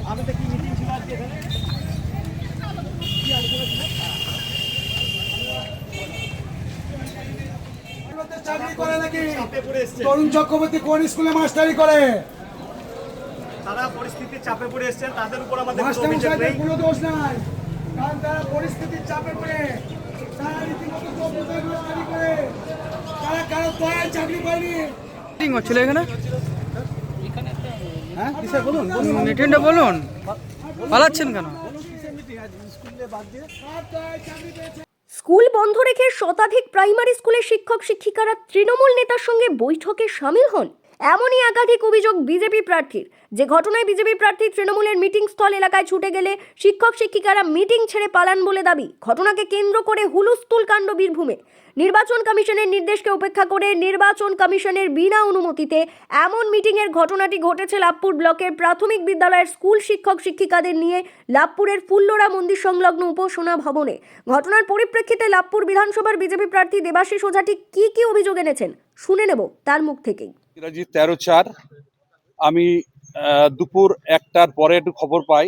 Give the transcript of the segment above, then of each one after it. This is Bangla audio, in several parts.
আমি তো কি মিটিং ছিল আজকে এখানে কি আলোচনা ছিল? চাকরি করে নাকি? চাপে পড়ে এসছে, তরুণ চক্রবর্তী কোন স্কুলে মাস্টারি করে? তারা পরিস্থিতির চাপে পড়ে এসছেন, তাদের উপর আমাদের কোনো মাস্টার অভিযোগ মশাইদের নেই। কোনো দোষ নাই, কারণ তারা পরিস্থিতির চাপে পড়ে তারা রীতিমতো যোগ্যতায় মাস্টারি করে। তারা কারো দয়ায় চাকরি পায়নি। মিটিং হচ্ছিল এখানে, হ্যাঁ কিসের বলুন? মিটিংটা বলুন, পালাচ্ছেন কেন? স্কুলে বাদ দিয়ে কার দয়ায় চাকরি পেয়েছে? স্কুল বন্ধ রেখে শতাধিক প্রাইমারি স্কুলের শিক্ষক শিক্ষিকারা তৃণমূল নেতার সঙ্গে বৈঠকে সামিল হন, এমনই একাধিক অভিযোগ বিজেপি প্রার্থীর। যে ঘটনায় বিজেপি প্রার্থী তৃণমূলের মিটিং স্থল এলাকায় ছুটে গেলে শিক্ষক শিক্ষিকারা মিটিং ছেড়ে পালান বলে দাবি। ঘটনাকে কেন্দ্র করে হুলস্থুল কাণ্ড বীরভূমে। নির্বাচন কমিশনের নির্দেশকে উপেক্ষা করে নির্বাচন কমিশনের বিনা অনুমতিতে এমন মিটিংয়ের ঘটনাটি ঘটেছে লাভপুর ব্লকের প্রাথমিক বিদ্যালয়ের স্কুল শিক্ষক শিক্ষিকাদের নিয়ে লাভপুরের ফুল্লরা মন্দির সংলগ্ন উপাসনা ভবনে। ঘটনার পরিপ্রেক্ষিতে লাভপুর বিধানসভার বিজেপি প্রার্থী দেবাশিস ওঝা ঠিক কি অভিযোগ এনেছেন শুনে নেব তার মুখ থেকেই। ইংরাজি 13/4 আমি দুপুর 1টার পরে একটু খবর পাই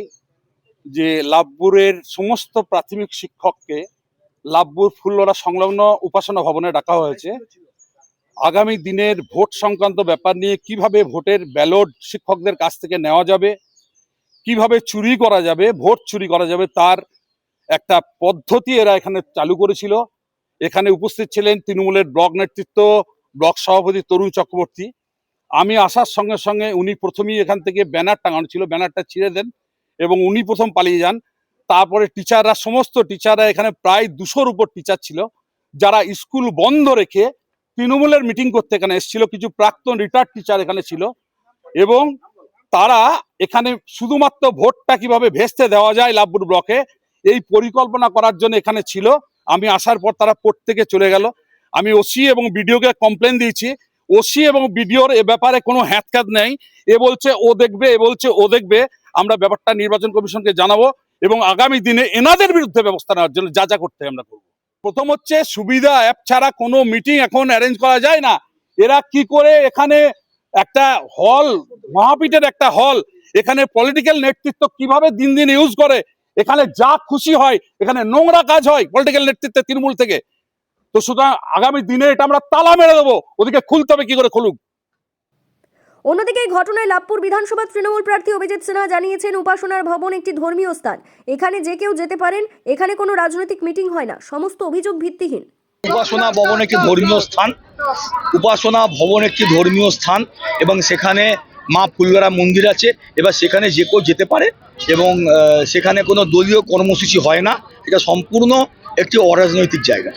যে লাভপুরের সমস্ত প্রাথমিক শিক্ষককে লাভপুর ফুল্লরা সংলগ্ন উপাসনা ভবনে ডাকা হয়েছে। আগামী দিনের ভোট সংক্রান্ত ব্যাপার নিয়ে কিভাবে ভোটের ব্যালট শিক্ষকদের কাছ থেকে নেওয়া যাবে, কিভাবে চুরি করা যাবে, ভোট চুরি করা যাবে, তার একটা পদ্ধতি এরা এখানে চালু করেছিল। এখানে উপস্থিত ছিলেন তৃণমূলের ব্লক নেতৃত্ব, ব্লক সভাপতি তরুণ চক্রবর্তী। আমি আসার সঙ্গে সঙ্গে উনি প্রথমেই এখান থেকে ব্যানার টাঙানো ছিল, ব্যানারটা ছিঁড়ে দেন এবং উনি প্রথম পালিয়ে যান। তারপরে টিচাররা, সমস্ত টিচাররা, এখানে প্রায় 200-র উপর টিচার ছিল, যারা স্কুল বন্ধ রেখে তৃণমূলের মিটিং করতে এখানে এসেছিল। কিছু প্রাক্তন রিটায়ার্ড টিচার এখানে ছিল এবং তারা এখানে শুধুমাত্র ভোটটা কিভাবে ভেস্তে দেওয়া যায় লাভপুর ব্লকে এই পরিকল্পনা করার জন্য এখানে ছিল। আমি আসার পর তারা প্রত্যেকে চলে গেল। আমি ওসি এবং বিডিওকে কমপ্লেন দিয়েছি। ওসি এবং বিডিওর এ ব্যাপারে কোনো হ্যাতকাত নেই। এ বলছে ও দেখবে, এ বলছে ও দেখবে। আমরা ব্যাপারটা নির্বাচন কমিশনকে জানাবো এবং আগামী দিনে এনাদের বিরুদ্ধে ব্যবস্থা নেওয়ার জন্য যা যা করতে আমরা করবো। প্রথম হচ্ছে, সুবিধা অ্যাপ ছাড়া কোনো মিটিং এখন অ্যারেঞ্জ করা যায় না। এরা কি করে এখানে একটা হল, মহাপীঠের একটা হল, এখানে পলিটিক্যাল নেতৃত্ব কিভাবে দিন দিন ইউজ করে, এখানে যা খুশি হয়, এখানে নোংরা কাজ হয় পলিটিক্যাল নেতৃত্বে তৃণমূল থেকে। তো সুতরাং আগামী দিনে এটা আমরা তালা মেরে দেবো, ওদিকে খুলতে হবে, কি করে খুলুক। অন্যদিকে এই ঘটনায় লাভপুর বিধানসভা তৃণমূল প্রার্থী অভিজিৎ সিনহা জানিয়েছেন, উপাসনার ভবন একটি ধর্মীয় স্থান, এখানে যে কেউ যেতে পারেন, এখানে কোনো রাজনৈতিক মিটিং হয় না, সমস্ত অভিযোগ ভিত্তিহীন। উপাসনা ভবন একটি ধর্মীয় স্থান, উপাসনা ভবন একটি ধর্মীয় স্থান এবং সেখানে মা ফুল্লরা মন্দির আছে। এবার সেখানে যে কেউ যেতে পারে এবং সেখানে কোনো দলীয় কর্মসূচি হয় না। এটা সম্পূর্ণ একটি অরাজনৈতিক জায়গা।